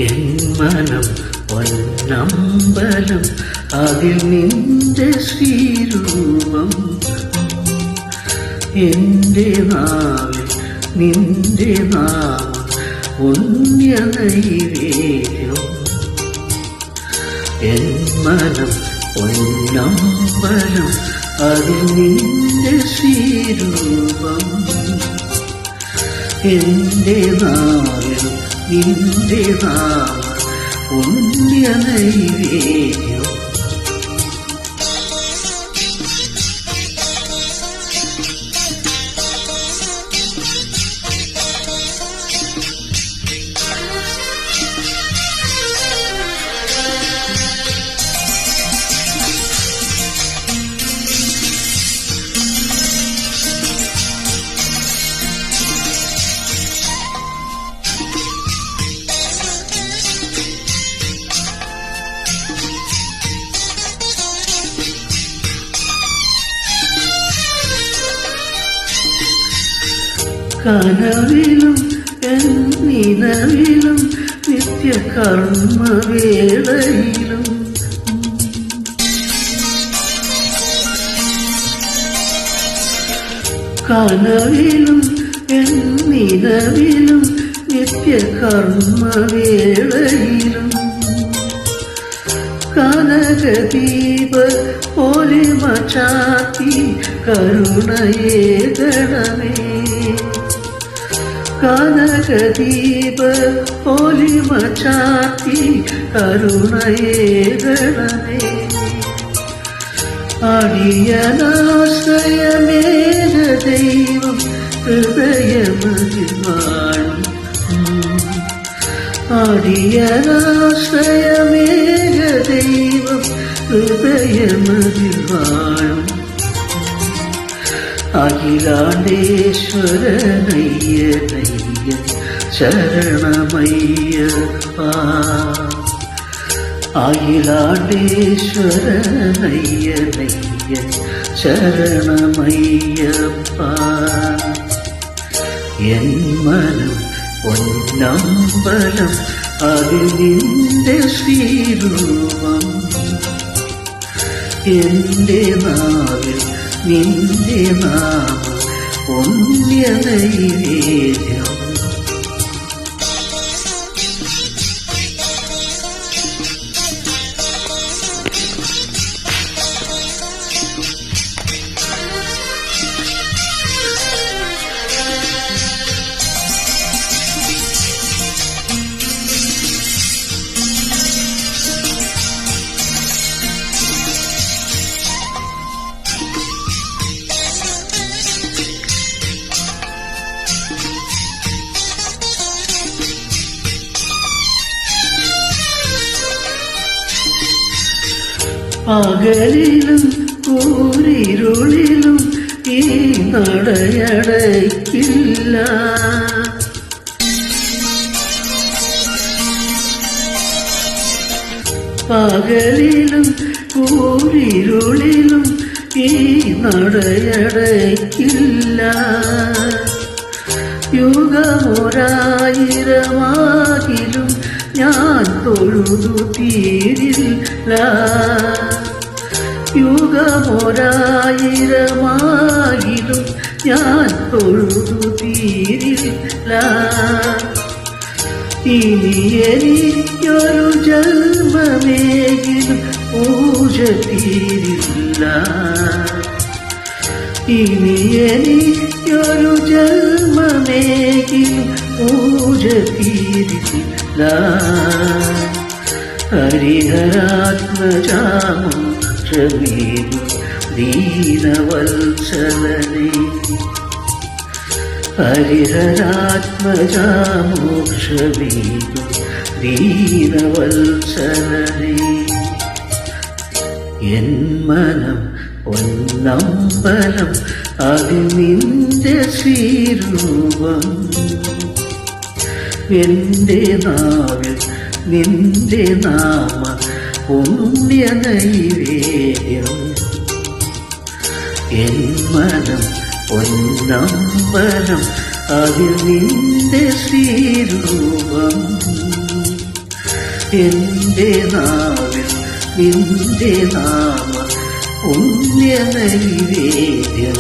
N മനം പൊന്നമ്പലം, അതിൽ നിന്റെ ശ്രീരൂപം. എൻ്റെ നാവിൽ നിന്റെ നാമം പുണ്യ നൈവേദ്യം. എൻ മനം പൊന്നമ്പലം, അതിൽ നിന്റെ ശ്രീരൂപം. എൻ്റെ നാവിൽ നിന്റെ നാമം പുണ്യ നൈവേദ്യം. കനവിലും നിലവിലും നിത്യകർമ്മവേളയിലും കനവിലും നിലവിലും നിത്യകർമ്മവേളയിലും കനകദീപ പൊലിമ ചാത്തി കരുണയേകണമേ. കനകദീപ പൊലിമ ചാത്തി കരുണയേകണമേ. അടിയനാശ്രയമേക ദൈവം ഹൃദയമതിൽ വാഴും. അടിയനാശ്രയമേക ദൈവം ഹൃദയമതിൽ വാഴും. അഖിലാണ്ടേശ്വരനയ്യനയ്യ ശരണമയ്യപ്പ. അഖിലാണ്ടേശ്വരനയ്യനയ്യ ശരണമയ്യപ്പ. എൻ മനം പൊന്നമ്പലം, അതിൽ നിന്റെ ശ്രീരൂപം. എൻ്റെ നാവിൽ നിന്റെ നാമം പുണ്യ നൈവേദ്യം. പകലിലും കൂരിരുളിലും ഈ നടയടയ്ക്കില്ല. പകലിലും കൂരിരുളിലും ഈ നടയടയ്ക്കില്ല. യുഗമൊരായിരമാകിലും ഞാൻ തൊഴുതു തീരില്ല. യുഗമൊരായിരമാകിലും ഞാൻ തൊഴുതു തീരില്ല. ഇനി എനിക്കൊരു ജന്മമേകിലും പൂജ തീരില്ല. ഇനി എനിക്കൊരു ജന്മമേകിലും പൂജ തീരില്ല. ഹരിഹരാത്മജാമോക്ഷമേകും ദീനവത്സലനേ. ഹരിഹരാത്മജാമോക്ഷമേകും ദീനവത്സലനേ. എൻ മനം പൊന്നമ്പലം, അതിൽ നിന്റെ ശ്രീരൂപം. എൻ്റെ നാവിൽ നിന്റെ നാമ പുണ്യ നൈവേദ്യം. എൻ മനം പൊന്നമ്പലം, അതിൽ നിന്റെ ശ്രീരൂപം. എൻ്റെ നാവിൽ നിന്റെ നാമ പുണ്യ നൈവേദ്യം